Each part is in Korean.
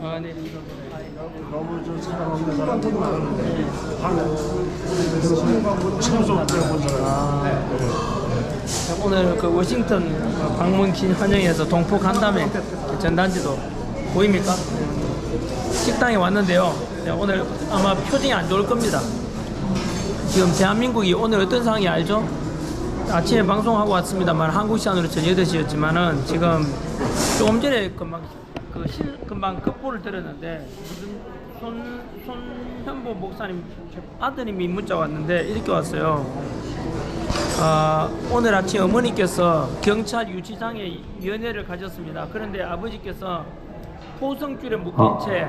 아, 네. 너무 좀 사랑하는 사람들이 많은데 처음 본 사람. 오늘 그 워싱턴 방문 기념행에서 동포 간담회 전단지도 보입니까? 식당에 왔는데요. 오늘 아마 표정이 안 좋을 겁니다. 지금 대한민국이 오늘 어떤 상황이 알죠? 아침에 방송하고 왔습니다만 한국 시간으로 저녁 8시였지만은 지금 조금 전에 금방 급보를 들었는데 무슨 손현보 목사님 아드님이 문자 왔는데 이렇게 왔어요. 오늘 아침 어머니께서 경찰 유치장에 면회를 가졌습니다. 그런데 아버지께서 포성줄에 묶인 채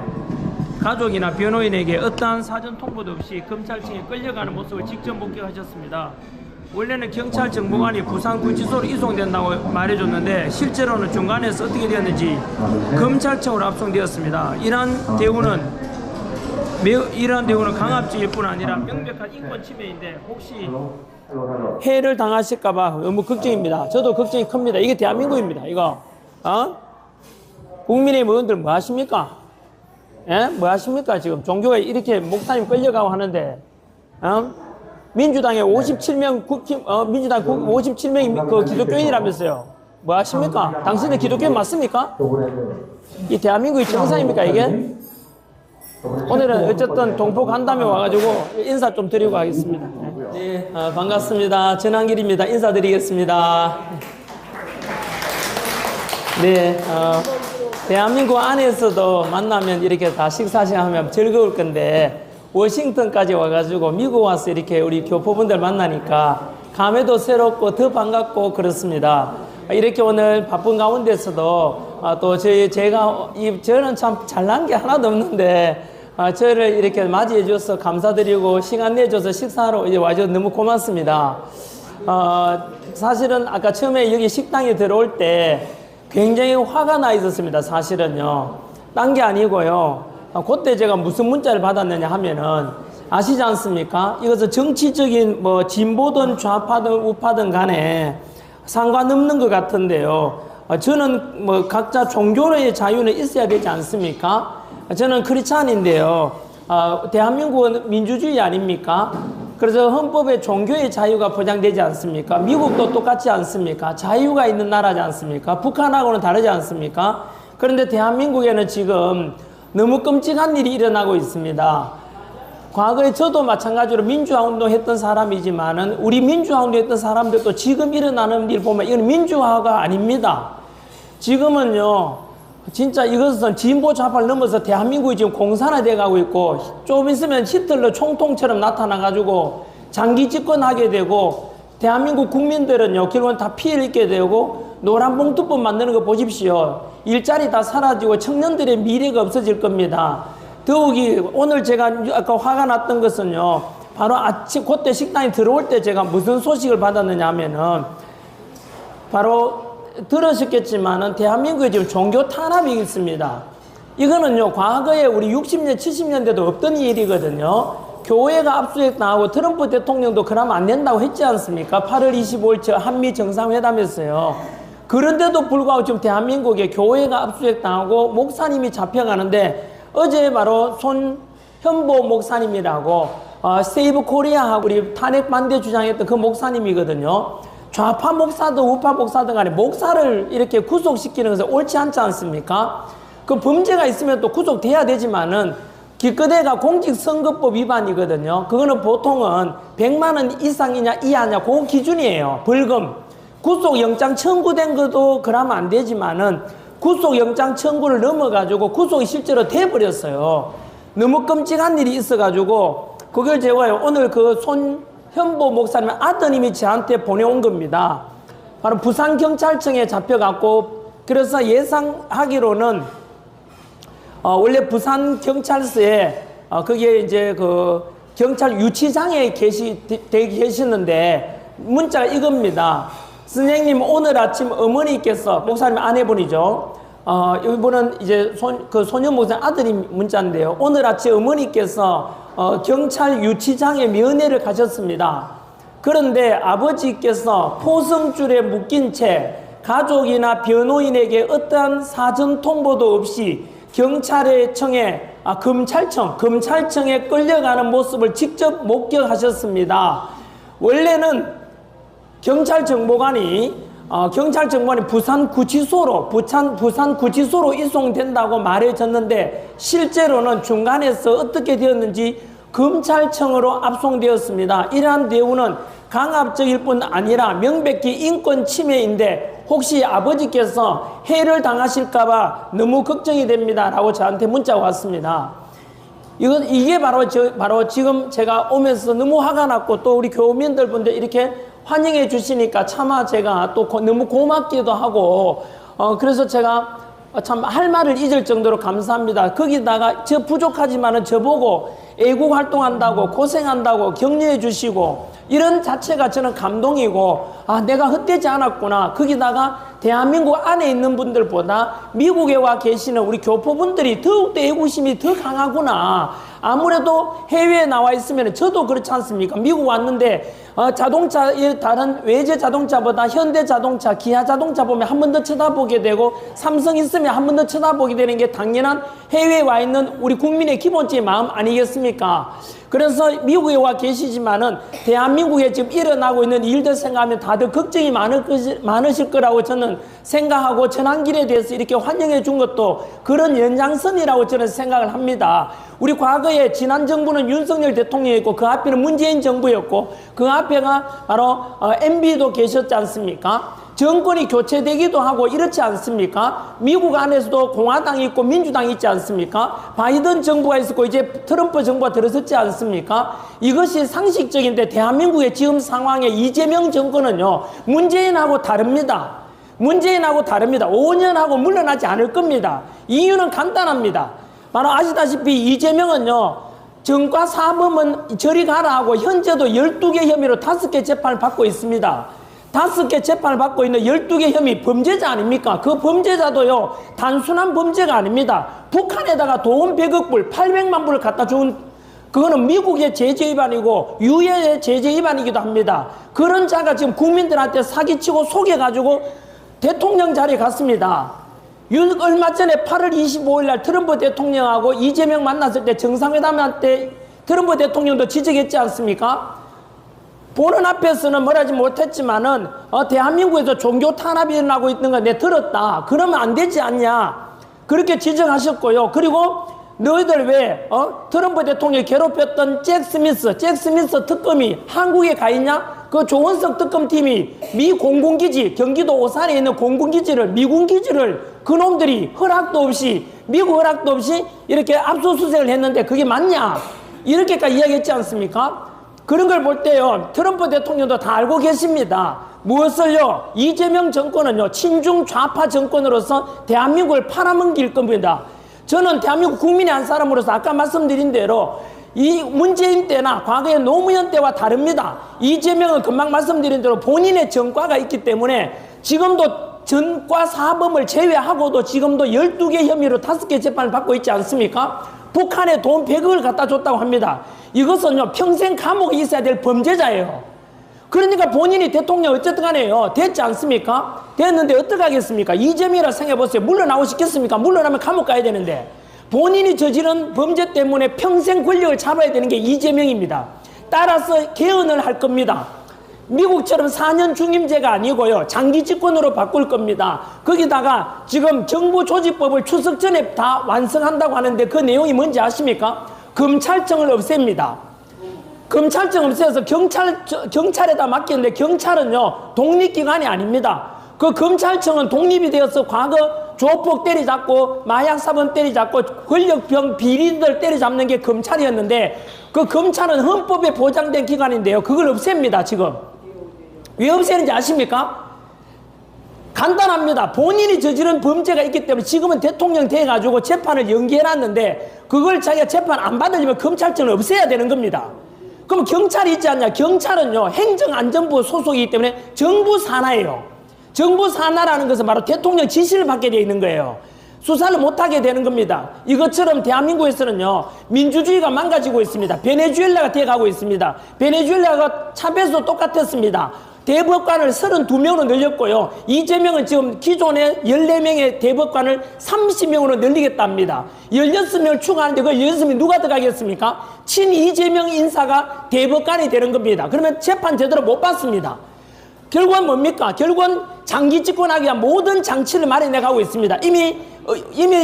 가족이나 변호인에게 어떠한 사전 통보도 없이 검찰청에 끌려가는 모습을 직접 목격하셨습니다. 원래는 경찰 정보관이 부산구치소로 이송된다고 말해줬는데 실제로는 중간에서 어떻게 되었는지 검찰청으로 압송되었습니다. 이러한 대우는 강압적일 뿐 아니라 명백한 인권 침해인데 혹시 해를 당하실까봐 너무 걱정입니다. 저도 걱정이 큽니다. 이게 대한민국입니다. 이거 국민의힘 의원들 뭐 하십니까? 예? 뭐 하십니까? 지금 종교에 이렇게 목사님 끌려가고 하는데 민주당에 57명 민주당 57명이 그 기독교인이라면서요. 뭐 하십니까? 당신들 기독교인 맞습니까? 이 대한민국이 정상입니까 이게? 오늘은 어쨌든 동포 간담회 와가지고 인사 좀 드리고 가겠습니다. 네, 반갑습니다. 전한길입니다. 인사드리겠습니다. 네, 대한민국 안에서도 만나면 이렇게 다 식사시하면 즐거울 건데 워싱턴까지 와가지고 미국 와서 이렇게 우리 교포분들 만나니까 감회도 새롭고 더 반갑고 그렇습니다. 이렇게 오늘 바쁜 가운데서도 또 저는 참 잘난 게 하나도 없는데 저를 이렇게 맞이해 줘서 감사드리고 시간 내줘서 식사하러 이제 와줘서 너무 고맙습니다. 사실은 아까 처음에 여기 식당에 들어올 때 굉장히 화가 나 있었습니다. 사실은요. 딴 게 아니고요. 그때 제가 무슨 문자를 받았느냐 하면은 아시지 않습니까? 이것은 정치적인 뭐 진보든 좌파든 우파든 간에 상관없는 것 같은데요. 저는 뭐 각자 종교의 자유는 있어야 되지 않습니까? 저는 크리스찬인데요. 대한민국은 민주주의 아닙니까? 그래서 헌법에 종교의 자유가 보장되지 않습니까? 미국도 똑같지 않습니까? 자유가 있는 나라지 않습니까? 북한하고는 다르지 않습니까? 그런데 대한민국에는 지금 너무 끔찍한 일이 일어나고 있습니다. 과거에 저도 마찬가지로 민주화 운동했던 사람이지만은 우리 민주화 운동했던 사람들도 지금 일어나는 일 보면 이건 민주화가 아닙니다. 지금은요 진짜 이것은 진보 좌파를 넘어서 대한민국이 지금 공산화돼 가고 있고 좀 있으면 히틀러 총통처럼 나타나가지고 장기 집권하게 되고 대한민국 국민들은요 결국은 다 피해를 입게 되고 노란봉투법 만드는 거 보십시오. 일자리 다 사라지고 청년들의 미래가 없어질 겁니다. 더욱이 오늘 제가 아까 화가 났던 것은요 바로 아침 그때 식당에 들어올 때 제가 무슨 소식을 받았느냐 하면은 바로 들으셨겠지만은 대한민국에 지금 종교 탄압이 있습니다. 이거는요 과거에 우리 60년 70년대도 없던 일이거든요. 교회가 압수수색 당하고 트럼프 대통령도 그러면 안 된다고 했지 않습니까? 8월 25일 한미 정상회담에서요. 그런데도 불구하고 지금 대한민국에 교회가 압수수색 당하고 목사님이 잡혀가는데 어제 바로 손현보 목사님이라고 세이브 코리아하고 우리 탄핵 반대 주장했던 그 목사님이거든요. 좌파 목사든 우파 목사든 간에 목사를 이렇게 구속시키는 것은 옳지 않지 않습니까? 그 범죄가 있으면 또 구속돼야 되지만은 기껏해가 공직선거법 위반이거든요. 그거는 보통은 100만 원 이상이냐 이하냐 그 기준이에요. 벌금. 구속영장 청구된 것도 그러면 안 되지만은 구속영장 청구를 넘어가지고 구속이 실제로 돼버렸어요. 너무 끔찍한 일이 있어가지고 그걸 제가 오늘 그 손현보 목사님 아드님이 저한테 보내온 겁니다. 바로 부산경찰청에 잡혀갖고 그래서 예상하기로는 원래 부산경찰서에 거기에 이제 그 경찰 유치장에 계시는데 문자가 이겁니다. 선생님 오늘 아침 어머니께서 목사님 아내분이죠. 이분은 이제 소년 목사님 아들이 문자인데요. 오늘 아침 어머니께서 경찰 유치장에 면회를 가셨습니다. 그런데 아버지께서 포성줄에 묶인 채 가족이나 변호인에게 어떠한 사전 통보도 없이 검찰청에 끌려가는 모습을 직접 목격하셨습니다. 원래는 경찰정보관이 부산구치소로 이송된다고 말해졌는데 실제로는 중간에서 어떻게 되었는지 검찰청으로 압송되었습니다. 이러한 대우는 강압적일 뿐 아니라 명백히 인권 침해인데 혹시 아버지께서 해를 당하실까봐 너무 걱정이 됩니다 라고 저한테 문자가 왔습니다. 이게 바로 지금 제가 오면서 너무 화가 났고 또 우리 교민들 분들 이렇게 환영해 주시니까 차마 제가 또 너무 고맙기도 하고 그래서 제가 참 할 말을 잊을 정도로 감사합니다. 거기다가 저 부족하지만은 저보고 애국 활동한다고 고생한다고 격려해 주시고 이런 자체가 저는 감동이고 내가 헛되지 않았구나. 거기다가 대한민국 안에 있는 분들보다 미국에 와 계시는 우리 교포분들이 더욱더 애국심이 더 강하구나. 아무래도 해외에 나와 있으면 저도 그렇지 않습니까? 미국 왔는데 자동차 다른 외제 자동차보다 현대 자동차, 기아 자동차 보면 한 번 더 쳐다보게 되고 삼성 있으면 한 번 더 쳐다보게 되는 게 당연한 해외에 와 있는 우리 국민의 기본적인 마음 아니겠습니까? 그래서 미국에 와 계시지만은 대한민국에 지금 일어나고 있는 일들 생각하면 다들 걱정이 많으실 거라고 저는 생각하고 전환길에 대해서 이렇게 환영해 준 것도 그런 연장선이라고 저는 생각을 합니다. 우리 과거에 지난 정부는 윤석열 대통령이었고 그 앞에는 문재인 정부였고 그 앞에가 바로 MB도 계셨지 않습니까? 정권이 교체되기도 하고 이렇지 않습니까? 미국 안에서도 공화당이 있고 민주당이 있지 않습니까? 바이든 정부가 있었고 이제 트럼프 정부가 들어섰지 않습니까? 이것이 상식적인데 대한민국의 지금 상황에 이재명 정권은요 문재인하고 다릅니다. 5년하고 물러나지 않을 겁니다. 이유는 간단합니다. 바로 아시다시피 이재명은요 정과 사범은 저리 가라 하고 현재도 12개 혐의로 5개 재판을 받고 있습니다. 5개 재판을 받고 있는 12개 혐의 범죄자 아닙니까? 그 범죄자도요 단순한 범죄가 아닙니다. 북한에다가 돈 100억 불 800만 불을 갖다 준 그거는 미국의 제재 위반이고 유해의 제재 위반이기도 합니다. 그런 자가 지금 국민들한테 사기치고 속여가지고 대통령 자리에 갔습니다. 얼마 전에 8월 25일 날 트럼프 대통령하고 이재명 만났을 때 정상회담할 때 트럼프 대통령도 지적했지 않습니까? 보는 앞에서는 뭐라지 못했지만은 대한민국에서 종교 탄압이 일어나고 있는 거 내가 들었다. 그러면 안 되지 않냐. 그렇게 지적하셨고요. 그리고 너희들 왜 트럼프 대통령이 괴롭혔던 잭 스미스 특검이 한국에 가 있냐? 그 조원석 특검팀이 미 공군기지 경기도 오산에 있는 공군기지를 미군 기지를 그놈들이 미국 허락도 없이 이렇게 압수수색을 했는데 그게 맞냐? 이렇게까지 이야기했지 않습니까? 그런 걸 볼 때요 트럼프 대통령도 다 알고 계십니다. 무엇을요? 이재명 정권은요 친중 좌파 정권으로서 대한민국을 팔아넘길 겁니다. 저는 대한민국 국민의 한 사람으로서 아까 말씀드린 대로 이 문재인 때나 과거의 노무현 때와 다릅니다. 이재명은 금방 말씀드린 대로 본인의 전과가 있기 때문에 지금도 전과 사범을 제외하고도 지금도 12개 혐의로 5개 재판을 받고 있지 않습니까? 북한에 돈 100억을 갖다 줬다고 합니다. 이것은요 평생 감옥에 있어야 될 범죄자예요. 그러니까 본인이 대통령 어쨌든 간에요 됐지 않습니까? 됐는데 어떡하겠습니까? 이재명이라 생각해보세요. 물러나오시겠습니까? 물러나면 감옥 가야 되는데 본인이 저지른 범죄 때문에 평생 권력을 잡아야 되는 게 이재명입니다. 따라서 개헌을 할 겁니다. 미국처럼 4년 중임제가 아니고요 장기 집권으로 바꿀 겁니다. 거기다가 지금 정부조직법을 추석 전에 다 완성한다고 하는데 그 내용이 뭔지 아십니까? 검찰청을 없앱니다. 검찰청 없애서 경찰에다 맡겼는데 경찰은요 독립기관이 아닙니다. 그 검찰청은 독립이 되어서 과거 조폭 때리잡고 마약사범 때리잡고 권력병 비리들 때리잡는 게 검찰이었는데 그 검찰은 헌법에 보장된 기관인데요 그걸 없앱니다. 지금 왜 없애는지 아십니까? 간단합니다. 본인이 저지른 범죄가 있기 때문에 지금은 대통령 돼가지고 재판을 연기해놨는데 그걸 자기가 재판 안 받으려면 검찰청을 없애야 되는 겁니다. 그럼 경찰이 있지 않냐? 경찰은요 행정안전부 소속이기 때문에 정부 산하예요. 정부 산하라는 것은 바로 대통령 지시를 받게 되어 있는 거예요. 수사를 못하게 되는 겁니다. 이것처럼 대한민국에서는요 민주주의가 망가지고 있습니다. 베네수엘라가 되어가고 있습니다. 베네수엘라가 차베스도 똑같았습니다. 대법관을 32명으로 늘렸고요. 이재명은 지금 기존에 14명의 대법관을 30명으로 늘리겠답니다. 16명을 추가하는데 그 16명이 누가 들어가겠습니까? 친 이재명 인사가 대법관이 되는 겁니다. 그러면 재판 제대로 못 받습니다. 결국은 뭡니까? 결국은 장기 집권하기 위한 모든 장치를 마련해 가고 있습니다. 이미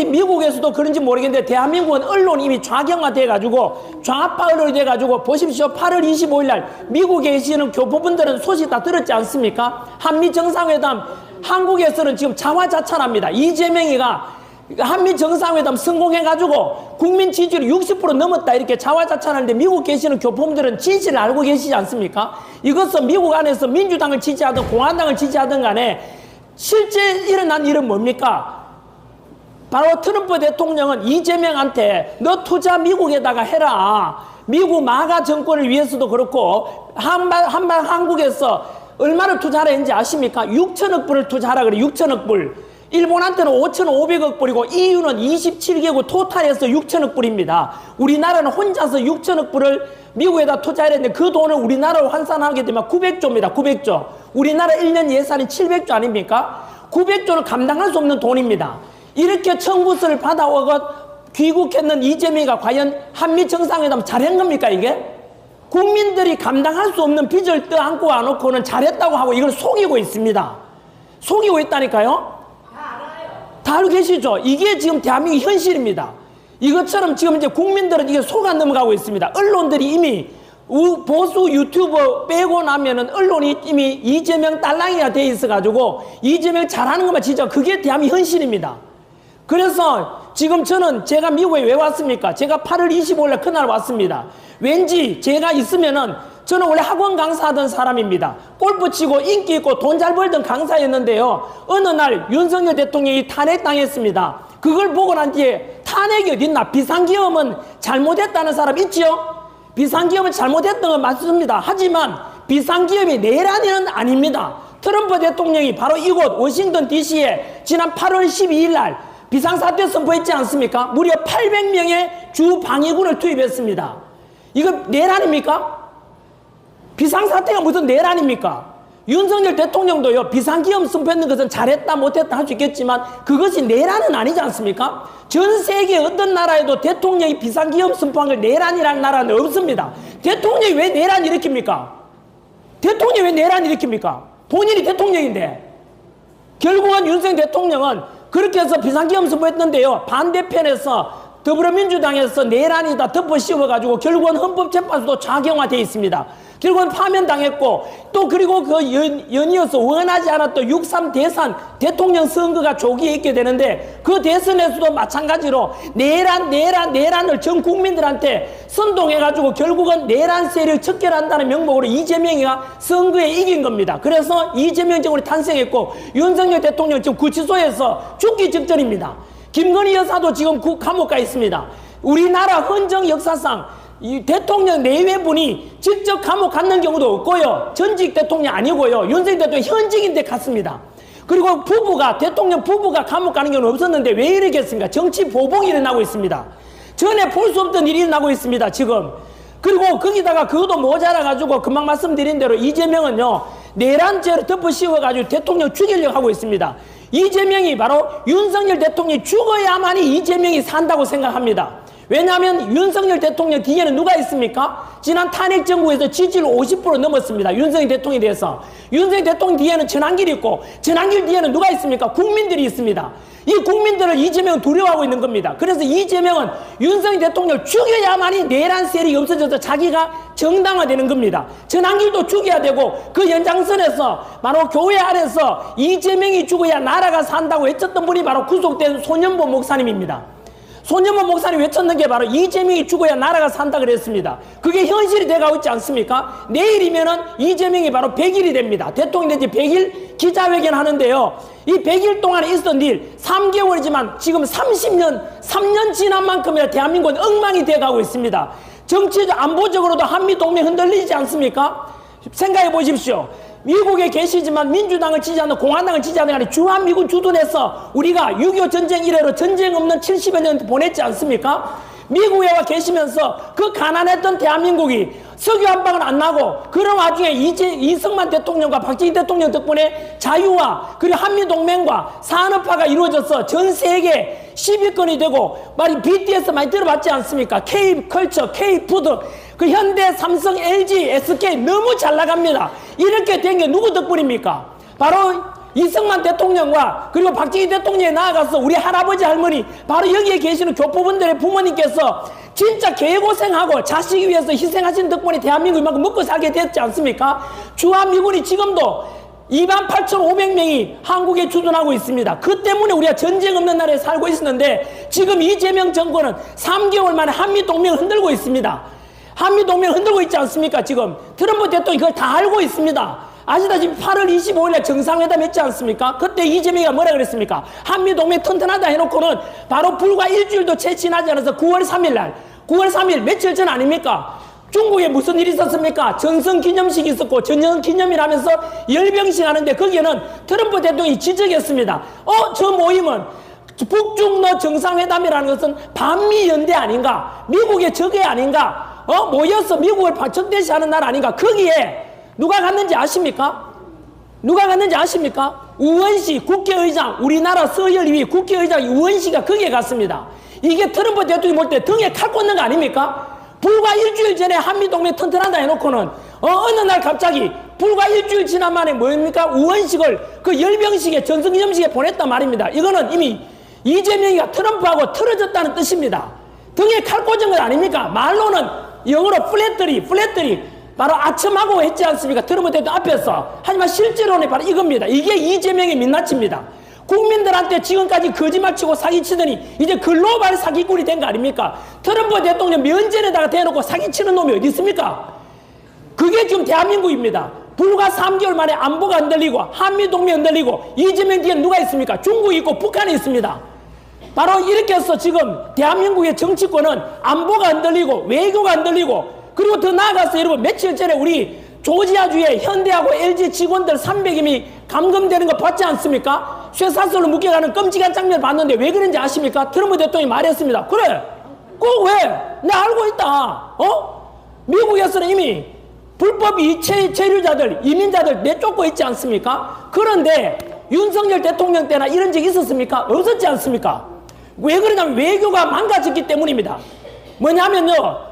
미국에서도 그런지 모르겠는데 대한민국은 언론이 이미 좌경화돼 가지고 좌파 언론이 돼 가지고 보십시오. 8월 25일 날 미국에 계시는 교포분들은 소식 다 들었지 않습니까? 한미 정상회담 한국에서는 지금 자화자찬합니다. 이재명이가 한미 정상회담 성공해가지고 국민 지지율이 60% 넘었다 이렇게 자화자찬하는데 미국 계시는 교포분들은 진실을 알고 계시지 않습니까? 이것은 미국 안에서 민주당을 지지하든 공화당을 지지하든 간에 실제 일어난 일은 뭡니까? 바로 트럼프 대통령은 이재명한테 너 투자 미국에다가 해라. 미국 마가 정권을 위해서도 그렇고 한반 한국에서 얼마를 투자하라 했는지 아십니까? 6천억 불을 투자하라 그래. 6천억 불. 일본한테는 5,500억 불이고 EU는 27개국 토탈에서 6천억 불입니다. 우리나라는 혼자서 6천억 불을 미국에다 투자해야 되는데 그 돈을 우리나라로 환산하게 되면 900조입니다. 900조. 우리나라 1년 예산이 700조 아닙니까? 900조는 감당할 수 없는 돈입니다. 이렇게 청구서를 받아오고 귀국했는 이재명이가 과연 한미 정상회담 잘한 겁니까 이게? 국민들이 감당할 수 없는 빚을 떠안고 와놓고는 잘했다고 하고 이걸 속이고 있습니다. 속이고 있다니까요? 다 알고 계시죠? 이게 지금 대한민국 현실입니다. 이것처럼 지금 이제 국민들은 이게 속아 넘어가고 있습니다. 언론들이 이미 보수 유튜버 빼고 나면은 언론이 이미 이재명 딸랑이가 돼 있어가지고 이재명 잘하는 것만 진짜 그게 대한민국 현실입니다. 그래서 지금 저는 제가 미국에 왜 왔습니까? 제가 8월 25일에 그날 왔습니다. 왠지 제가 있으면은 저는 원래 학원 강사하던 사람입니다. 골프 치고 인기 있고 돈 잘 벌던 강사였는데요. 어느 날 윤석열 대통령이 탄핵당했습니다. 그걸 보고 난 뒤에 탄핵이 어딨나? 비상계엄은 잘못했다는 사람 있지요? 비상계엄은 잘못했던 건 맞습니다. 하지만 비상계엄이 내란은 아닙니다. 트럼프 대통령이 바로 이곳 워싱턴 DC에 지난 8월 12일 날 비상사태 선포했지 않습니까? 무려 800명의 주 방위군을 투입했습니다. 이거 내란입니까? 비상사태가 무슨 내란입니까? 윤석열 대통령도요, 비상기업 선포했는 것은 잘했다 못했다 할 수 있겠지만 그것이 내란은 아니지 않습니까? 전 세계 어떤 나라에도 대통령이 비상기업 선포한 걸 내란이라는 나라는 없습니다. 대통령이 왜 내란 일으킵니까? 대통령이 왜 내란 일으킵니까? 본인이 대통령인데. 결국은 윤석열 대통령은 그렇게 해서 비상기업 선포했는데요, 반대편에서 더불어민주당에서 내란이다 덮어 씌워가지고 결국은 헌법재판소도 좌경화되어 있습니다. 결국은 파면당했고 또 그리고 그 연이어서 원하지 않았던 6.3 대선 대통령 선거가 조기에 있게 되는데 그 대선에서도 마찬가지로 내란을 전 국민들한테 선동해가지고 결국은 내란 세력 척결한다는 명목으로 이재명이가 선거에 이긴 겁니다. 그래서 이재명 정권이 탄생했고 윤석열 대통령 지금 구치소에서 죽기 직전입니다. 김건희 여사도 지금 감옥 가 있습니다. 우리나라 헌정 역사상 이 대통령 내외분이 직접 감옥 갔는 경우도 없고요. 전직 대통령 아니고요. 윤석열 대통령 현직인데 갔습니다. 그리고 대통령 부부가 감옥 가는 경우는 없었는데 왜 이러겠습니까? 정치 보복이 일어나고 있습니다. 전에 볼 수 없던 일이 일어나고 있습니다. 지금. 그리고 거기다가 그것도 모자라가지고 금방 말씀드린 대로 이재명은요, 내란죄로 덮어 씌워가지고 대통령 죽이려고 하고 있습니다. 이재명이 바로 윤석열 대통령이 죽어야만이 이재명이 산다고 생각합니다. 왜냐하면 윤석열 대통령 뒤에는 누가 있습니까? 지난 탄핵 정부에서 지지율 50% 넘었습니다. 윤석열 대통령에 대해서. 윤석열 대통령 뒤에는 전한길이 있고 전한길 뒤에는 누가 있습니까? 국민들이 있습니다. 이 국민들을 이재명은 두려워하고 있는 겁니다. 그래서 이재명은 윤석열 대통령을 죽여야만이 내란 세력이 없어져서 자기가 정당화되는 겁니다. 전한길도 죽여야 되고 그 연장선에서 바로 교회 안에서 이재명이 죽어야 나라가 산다고 외쳤던 분이 바로 구속된 손연보 목사님입니다. 손연보 목사님 외쳤는 게 바로 이재명이 죽어야 나라가 산다 그랬습니다. 그게 현실이 돼가고 있지 않습니까? 내일이면은 이재명이 바로 100일이 됩니다. 대통령 된지 100일 기자회견 하는데요. 이 100일 동안에 있었던 일 3개월이지만 지금 3년 지난 만큼이나 대한민국은 엉망이 돼가고 있습니다. 정치적 안보적으로도 한미동맹 흔들리지 않습니까? 생각해 보십시오. 미국에 계시지만 민주당을 지지하는 공화당을 지지하는 간에 주한미군 주둔해서 우리가 6.25 전쟁 이래로 전쟁 없는 70여 년 보냈지 않습니까? 미국에 와 계시면서 그 가난했던 대한민국이 석유 한 방울 안 나고 그런 와중에 이승만 대통령과 박정희 대통령 덕분에 자유와 그리고 한미동맹과 산업화가 이루어져서 전 세계 10위권이 되고 말이 BTS 많이 들어봤지 않습니까? K컬처, K푸드, 그 현대, 삼성, LG, SK 너무 잘 나갑니다. 이렇게 된 게 누구 덕분입니까? 바로 이승만 대통령과 그리고 박정희 대통령이 나아가서 우리 할아버지 할머니 바로 여기에 계시는 교포분들의 부모님께서 진짜 개고생하고 자식이 위해서 희생하신 덕분에 대한민국이 이만큼 먹고 살게 됐지 않습니까? 주한미군이 지금도 28,500명이 한국에 주둔하고 있습니다. 그 때문에 우리가 전쟁 없는 나라에 살고 있었는데 지금 이재명 정권은 3개월 만에 한미동맹을 흔들고 있습니다. 한미동맹을 흔들고 있지 않습니까? 지금 트럼프 대통령이 그걸 다 알고 있습니다. 아시다시피 8월 25일에 정상회담 했지 않습니까? 그때 이재명이가 뭐라 그랬습니까? 한미동맹 튼튼하다 해놓고는 바로 불과 일주일도 채 지나지 않아서 9월 3일 며칠 전 아닙니까? 중국에 무슨 일이 있었습니까? 전성기념식이 있었고 전성기념이라면서 열병식 하는데 거기에는 트럼프 대통령이 지적했습니다. 저 모임은 북중러 정상회담이라는 것은 반미연대 아닌가? 미국의 적의 아닌가? 모여서 미국을 적대시하는 나라 아닌가? 거기에 누가 갔는지 아십니까? 누가 갔는지 아십니까? 우원시 국회의장, 우리나라 서열위 국회의장 우원시가 거기에 갔습니다. 이게 트럼프 대통령이 볼 때 등에 칼 꽂는 거 아닙니까? 불과 일주일 전에 한미동맹 튼튼하다 해놓고는 어느 날 갑자기 불과 일주일 지난 만에 뭐입니까? 우원식을 그 열병식에 전성기념식에 보냈단 말입니다. 이거는 이미 이재명이가 트럼프하고 틀어졌다는 뜻입니다. 등에 칼 꽂은 것 아닙니까? 말로는 영어로 플랫들이 바로 아첨하고 했지 않습니까? 트럼프 대통령 앞에서. 하지만 실제로는 바로 이겁니다. 이게 이재명의 민낯입니다. 국민들한테 지금까지 거짓말치고 사기치더니 이제 글로벌 사기꾼이 된 거 아닙니까? 트럼프 대통령 면전에다가 대놓고 사기치는 놈이 어디 있습니까? 그게 지금 대한민국입니다. 불과 3개월 만에 안보가 흔들리고 한미동맹 흔들리고 이재명 뒤에 누가 있습니까? 중국이 있고 북한이 있습니다. 바로 이렇게 해서 지금 대한민국의 정치권은 안보가 흔들리고 외교가 흔들리고 그리고 더 나아가서 여러분 며칠 전에 우리 조지아주의 현대하고 LG 직원들 300명이 감금되는 거 봤지 않습니까? 쇠사슬로 묶여가는 끔찍한 장면을 봤는데 왜 그런지 아십니까? 트럼프 대통령이 말했습니다. 그래, 꼭 왜? 내가 알고 있다. 미국에서는 이미 불법 체류자들, 이민자들 내쫓고 있지 않습니까? 그런데 윤석열 대통령 때나 이런 적이 있었습니까? 없었지 않습니까? 왜 그러냐면 외교가 망가졌기 때문입니다. 뭐냐면요,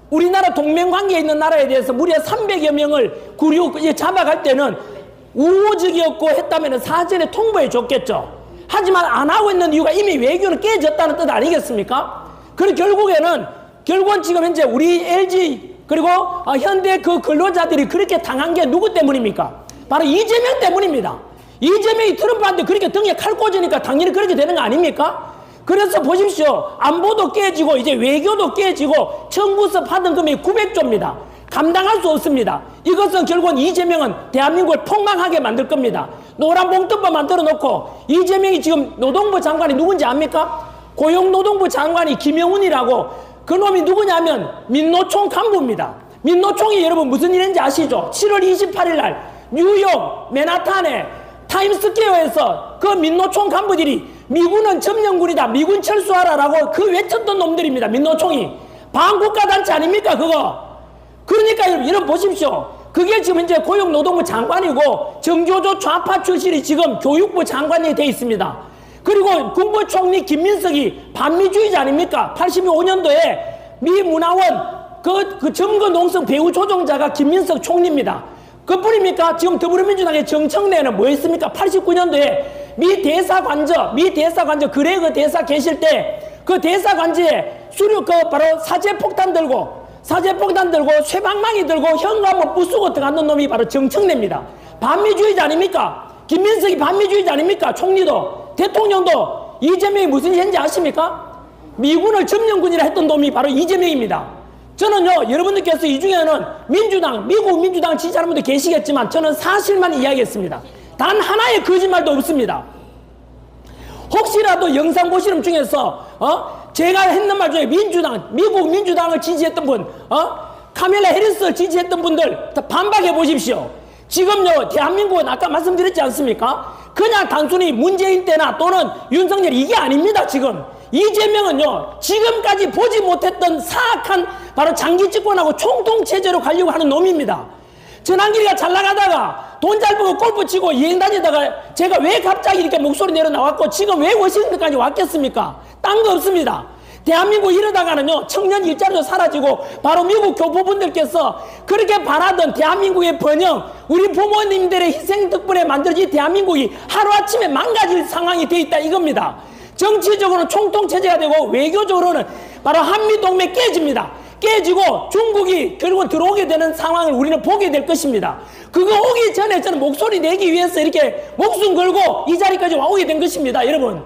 우리나라 동맹관계에 있는 나라에 대해서 무려 300여 명을 잡아갈 때는 우호적이었고 했다면 사전에 통보해 줬겠죠. 하지만 안 하고 있는 이유가 이미 외교는 깨졌다는 뜻 아니겠습니까? 그리고 결국은 지금 현재 우리 LG 그리고 현대 그 근로자들이 그렇게 당한 게 누구 때문입니까? 바로 이재명 때문입니다. 이재명이 트럼프한테 그렇게 등에 칼 꽂으니까 당연히 그렇게 되는 거 아닙니까? 그래서 보십시오. 안보도 깨지고 이제 외교도 깨지고 청구서 받은 금액이 900조입니다. 감당할 수 없습니다. 이것은 결국은 이재명은 대한민국을 폭망하게 만들 겁니다. 노란 봉투법 만들어 놓고 이재명이 지금 노동부 장관이 누군지 압니까? 고용노동부 장관이 김영훈이라고 그 놈이 누구냐면 민노총 간부입니다. 민노총이 여러분 무슨 일인지 아시죠? 7월 28일 날 뉴욕 맨하탄에 타임스퀘어에서 그 민노총 간부들이 미군은 점령군이다. 미군 철수하라라고 그 외쳤던 놈들입니다. 민노총이. 반국가단체 아닙니까 그거? 그러니까 여러분 보십시오. 그게 지금 이제 고용노동부 장관이고 정조조 좌파 출신이 지금 교육부 장관이 돼 있습니다. 그리고 국무총리 김민석이 반미주의자 아닙니까? 85년도에 미 문화원 그 점거농성 배후 조종자가 김민석 총리입니다. 그뿐입니까? 지금 더불어민주당의 정청래는 뭐 했습니까? 89년도에 미 대사관저 그레그 대사 계실 때 그 대사관저에 바로 사제폭탄 들고 쇠방망이 들고 현관문 부수고 들어가는 놈이 바로 정청래입니다. 반미주의자 아닙니까? 김민석이 반미주의자 아닙니까? 총리도 대통령도. 이재명이 무슨 일인지 아십니까? 미군을 점령군이라 했던 놈이 바로 이재명입니다. 저는요, 여러분들께서 이 중에는 미국 민주당 지지하는 분들 계시겠지만 저는 사실만 이야기했습니다. 단 하나의 거짓말도 없습니다. 혹시라도 영상 보시는 분 중에서 제가 했는 말 중에 미국 민주당을 지지했던 분, 카멜라 해리스를 지지했던 분들 반박해 보십시오. 지금요, 대한민국은 아까 말씀드렸지 않습니까? 그냥 단순히 문재인 때나 또는 윤석열 이게 아닙니다. 지금 이재명은요, 지금까지 보지 못했던 사악한 바로 장기 집권하고 총통체제로 가려고 하는 놈입니다. 전환기가 잘 나가다가 돈 잘 벌고 골프 치고 여행 다니다가 제가 왜 갑자기 이렇게 목소리 내려 나왔고 지금 왜 워싱턴까지 왔겠습니까? 딴 거 없습니다. 대한민국 이러다가는요, 청년 일자리도 사라지고 바로 미국 교포분들께서 그렇게 바라던 대한민국의 번영, 우리 부모님들의 희생 덕분에 만들어진 대한민국이 하루아침에 망가질 상황이 되어 있다 이겁니다. 정치적으로는 총통체제가 되고 외교적으로는 바로 한미동맹 깨집니다. 깨지고 중국이 결국은 들어오게 되는 상황을 우리는 보게 될 것입니다. 그거 오기 전에 저는 목소리 내기 위해서 이렇게 목숨 걸고 이 자리까지 와오게 된 것입니다. 여러분,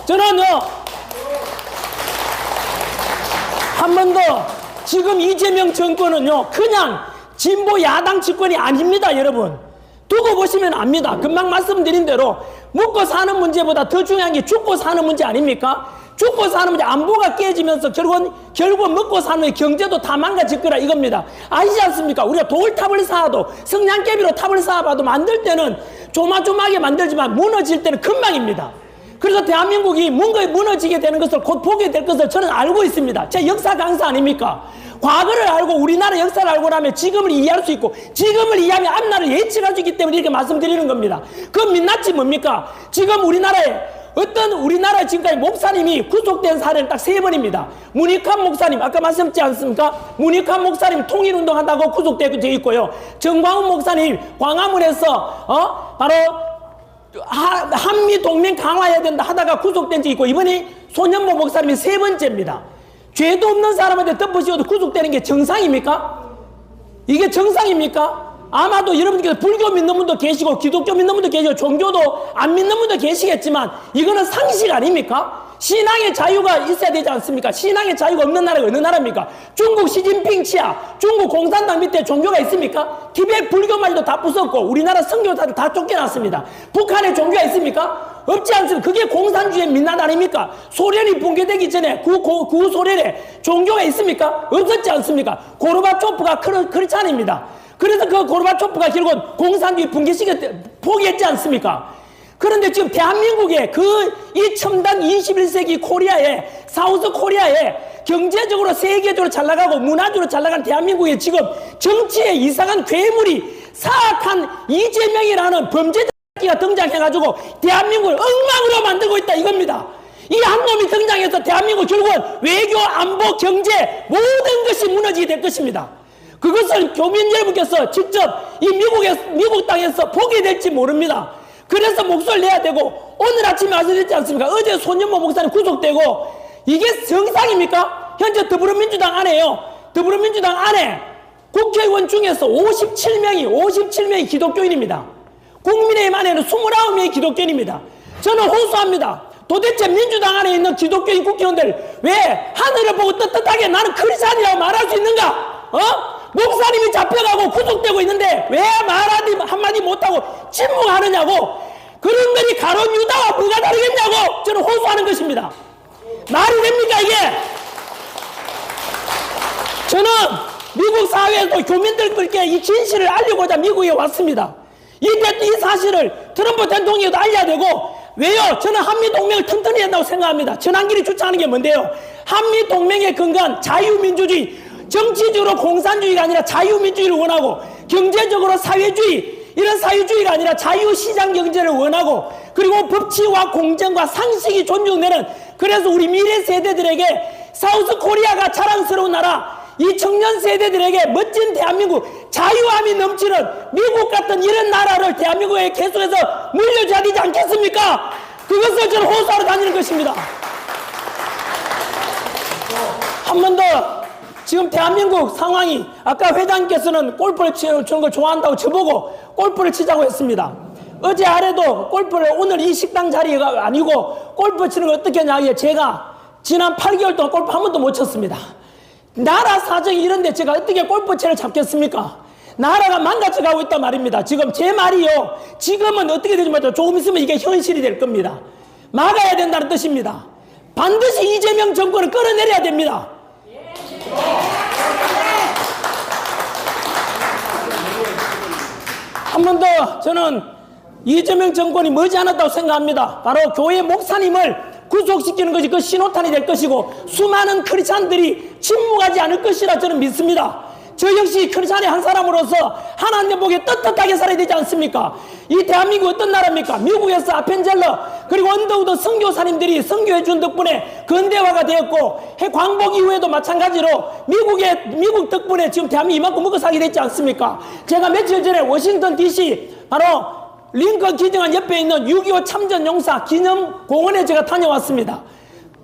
저는요, 한 번 더, 지금 이재명 정권은요, 그냥 진보 야당 집권이 아닙니다, 여러분. 두고 보시면 압니다. 금방 말씀드린 대로 먹고 사는 문제보다 더 중요한 게 죽고 사는 문제 아닙니까? 죽고 사는 문제, 안보가 깨지면서 결국은 먹고 사는 경제도 다 망가질 거라 이겁니다. 아시지 않습니까? 우리가 돌탑을 쌓아도, 성냥개비로 탑을 쌓아봐도 만들 때는 조마조마하게 만들지만 무너질 때는 금방입니다. 그래서 대한민국이 뭔가 무너지게 되는 것을 곧 보게 될 것을 저는 알고 있습니다. 제 역사 강사 아닙니까? 과거를 알고 우리나라 역사를 알고 나면 지금을 이해할 수 있고, 지금을 이해하면 앞날을 예측할 수 있기 때문에 이렇게 말씀드리는 겁니다. 그 민낯이 뭡니까? 지금 우리나라 지금까지 목사님이 구속된 사례는 딱 3번입니다. 문익환 목사님, 아까 말씀드렸지 않습니까? 문익환 목사님 통일운동 한다고 구속되어 있고요. 정광훈 목사님 광화문에서 바로 한미 동맹 강화해야 된다 하다가 구속된 적 있고, 이번에 손현보 목사님이 3번째입니다. 죄도 없는 사람한테 덮어씌워도 구속되는 게 정상입니까? 이게 정상입니까? 아마도 여러분께서 불교 믿는 분도 계시고 기독교 믿는 분도 계시고 종교도 안 믿는 분도 계시겠지만 이거는 상식 아닙니까? 신앙의 자유가 있어야 되지 않습니까? 신앙의 자유가 없는 나라가 어느 나라입니까? 중국 시진핑 치하, 중국 공산당 밑에 종교가 있습니까? 티베트 불교마저도 다 부쉈고 우리나라 선교사들 다 쫓겨났습니다. 북한에 종교가 있습니까? 없지 않습니까? 그게 공산주의 민낯 아닙니까? 소련이 붕괴되기 전에 구소련에 종교가 있습니까? 없었지 않습니까? 고르바초프가 크리스찬입니다. 그래서 그 고르바초프가 결국은 공산주의 포기했지 않습니까? 그런데 지금 대한민국의 이 첨단 21세기 코리아에, 사우스 코리아에 경제적으로 세계적으로 잘 나가고 문화적으로 잘 나간 대한민국에 지금 정치에 이상한 괴물이 사악한 이재명이라는 범죄자가 등장해가지고 대한민국을 엉망으로 만들고 있다 이겁니다. 이 한 놈이 등장해서 대한민국 결국은 외교, 안보, 경제 모든 것이 무너지게 될 것입니다. 그것을 교민 여러분께서 직접 이 미국 땅에서 보게 될지 모릅니다. 그래서 목소리를 내야 되고, 오늘 아침에 말씀드렸지 않습니까? 어제 손현보 목사님 구속되고, 이게 정상입니까? 현재 더불어민주당 안에 국회의원 중에서 57명이 기독교인입니다. 국민의힘 안에는 29명이 기독교인입니다. 저는 호소합니다. 도대체 민주당 안에 있는 기독교인 국회의원들 왜 하늘을 보고 떳떳하게 나는 크리스찬이라고 말할 수 있는가? 목사님이 잡혀가고 구속되고 있는데 왜 한마디 못하고 침묵하느냐고. 그런 것이 가론 유다와 뭐가 다르겠냐고 저는 호소하는 것입니다. 말이 됩니까 이게? 저는 미국 사회에서 교민들께 이 진실을 알리고자 미국에 왔습니다. 이 사실을 트럼프 대통령에도 알려야 되고, 왜요? 저는 한미동맹을 튼튼히 한다고 생각합니다. 전환길이 주창하는 게 뭔데요? 한미동맹에 근거한 자유민주주의, 정치적으로 공산주의가 아니라 자유민주주의를 원하고, 경제적으로 사회주의, 이런 사회주의가 아니라 자유시장 경제를 원하고, 그리고 법치와 공정과 상식이 존중되는, 그래서 우리 미래 세대들에게 사우스 코리아가 자랑스러운 나라, 이 청년 세대들에게 멋진 대한민국, 자유함이 넘치는 미국 같은 이런 나라를 대한민국에 계속해서 물려줘야 되지 않겠습니까? 그것을 저는 호소하러 다니는 것입니다. 한 번 더, 지금 대한민국 상황이, 아까 회장님께서는 골프를 치는 걸 좋아한다고 저보고 골프를 치자고 했습니다. 어제 아래도 골프를, 오늘 이 식당 자리가 아니고 골프 치는 걸 어떻게 하냐, 제가 지난 8개월 동안 골프 한 번도 못 쳤습니다. 나라 사정이 이런데 제가 어떻게 골프채를 잡겠습니까? 나라가 망가져가고 있단 말입니다. 지금 제 말이요, 지금은 어떻게 되지 말죠. 조금 있으면 이게 현실이 될 겁니다. 막아야 된다는 뜻입니다. 반드시 이재명 정권을 끌어내려야 됩니다. 한 번 더 저는 이재명 정권이 머지않았다고 생각합니다. 바로 교회 목사님을 구속시키는 것이 그 신호탄이 될 것이고 수많은 크리스찬들이 침묵하지 않을 것이라 저는 믿습니다. 저 역시 크리스찬의 한 사람으로서 하나님 보기에 떳떳하게 살아야 되지 않습니까? 이 대한민국 어떤 나라입니까? 미국에서 아펜젤러 그리고 언더우드 선교사님들이 선교해 준 덕분에 근대화가 되었고 광복 이후에도 마찬가지로 미국 덕분에 지금 대한민국이 이만큼 먹고 살게 됐지 않습니까? 제가 며칠 전에 워싱턴 DC 바로 링컨 기증한 옆에 있는 6.25 참전용사 기념공원에 제가 다녀왔습니다.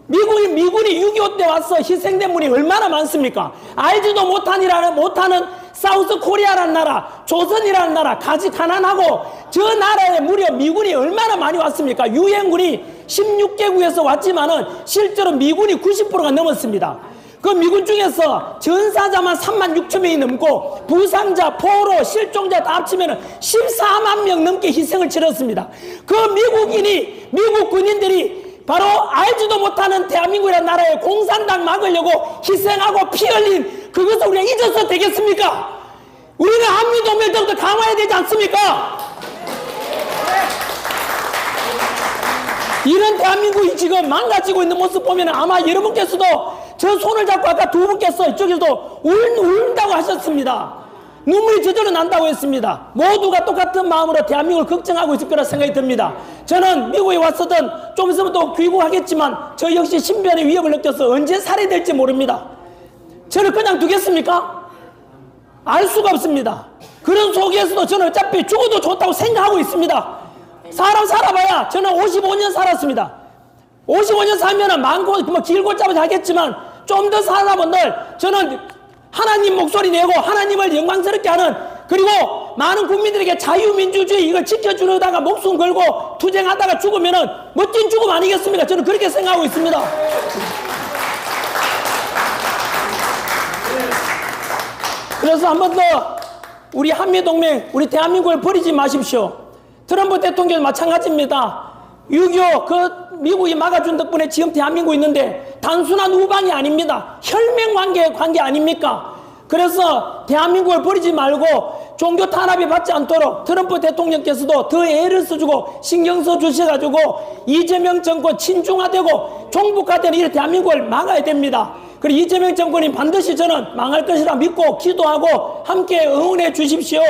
미군이 6.25 때 와서 희생된 분이 얼마나 많습니까? 알지도 못하는 사우스 코리아라는 나라, 조선이라는 나라, 가난하고 저 나라에 무려 미군이 얼마나 많이 왔습니까? 유엔군이 16개국에서 왔지만은 실제로 미군이 90%가 넘었습니다. 그 미군 중에서 전사자만 36,000명이 넘고 부상자, 포로, 실종자 다 합치면 14만 명 넘게 희생을 치렀습니다. 그 미국 군인들이 바로 알지도 못하는 대한민국이라는 나라에 공산당 막으려고 희생하고 피 흘린 그것을 우리가 잊어서 되겠습니까? 우리는 한미동맹 더욱더 강화해야 되지 않습니까? 이런 대한민국이 지금 망가지고 있는 모습 보면 아마 여러분께서도 저 손을 잡고 아까 두 분께서 이쪽에서도 울다고 하셨습니다. 눈물이 저절로 난다고 했습니다. 모두가 똑같은 마음으로 대한민국을 걱정하고 있을 거라 생각이 듭니다. 저는 미국에 왔었던 좀 있으면 또 귀국하겠지만 저 역시 신변의 위협을 느껴서 언제 살해될지 모릅니다. 저를 그냥 두겠습니까? 알 수가 없습니다. 그런 속에서도 저는 어차피 죽어도 좋다고 생각하고 있습니다. 사람 살아봐야 저는 55년 살았습니다. 55년 살면은 많고 뭐 길고 짧고 하겠지만 좀 더 살아본들 저는 하나님 목소리 내고 하나님을 영광스럽게 하는 그리고 많은 국민들에게 자유민주주의 이걸 지켜주려다가 목숨 걸고 투쟁하다가 죽으면은 멋진 죽음 아니겠습니까? 저는 그렇게 생각하고 있습니다. 그래서 한 번 더 우리 한미동맹 우리 대한민국을 버리지 마십시오. 트럼프 대통령 마찬가지입니다. 6.25 그 미국이 막아준 덕분에 지금 대한민국이 있는데 단순한 우방이 아닙니다. 혈맹관계 아닙니까? 그래서 대한민국을 버리지 말고 종교 탄압이 받지 않도록 트럼프 대통령께서도 더 애를 써주고 신경 써주셔가지고 이재명 정권 친중화되고 종북화되는 이 대한민국을 막아야 됩니다. 그리고 이재명 정권이 반드시 저는 망할 것이라 믿고 기도하고 함께 응원해 주십시오.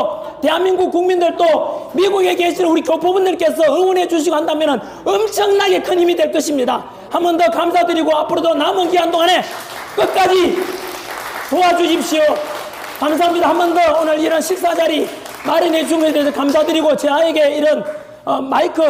대한민국 국민들도 미국에 계시는 우리 교포분들께서 응원해 주시고 한다면 엄청나게 큰 힘이 될 것입니다. 한 번 더 감사드리고 앞으로도 남은 기간 동안에 끝까지 도와주십시오. 감사합니다. 한 번 더 오늘 이런 식사 자리 마련해 준 것에 대해서 감사드리고 저에게 이런 마이크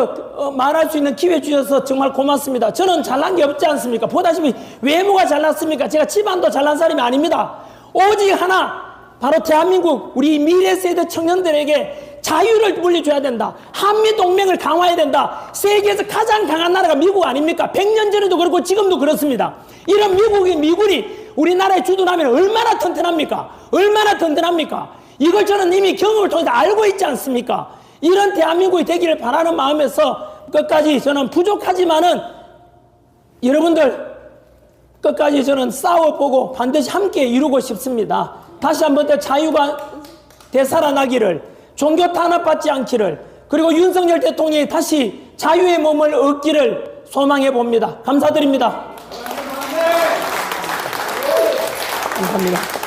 말할 수 있는 기회 주셔서 정말 고맙습니다. 저는 잘난 게 없지 않습니까? 보다시피 외모가 잘났습니까? 제가 집안도 잘난 사람이 아닙니다. 오직 하나 바로 대한민국 우리 미래 세대 청년들에게 자유를 물려줘야 된다. 한미동맹을 강화해야 된다. 세계에서 가장 강한 나라가 미국 아닙니까? 100년 전에도 그렇고 지금도 그렇습니다. 이런 미군이 우리나라에 주둔하면 얼마나 튼튼합니까? 얼마나 든든합니까? 이걸 저는 이미 경험을 통해서 알고 있지 않습니까? 이런 대한민국이 되기를 바라는 마음에서 끝까지 저는 부족하지만은 여러분들 끝까지 저는 싸워보고 반드시 함께 이루고 싶습니다. 다시 한번 더 자유가 되살아나기를, 종교 탄압받지 않기를, 그리고 윤석열 대통령이 다시 자유의 몸을 얻기를 소망해 봅니다. 감사드립니다. 감사합니다.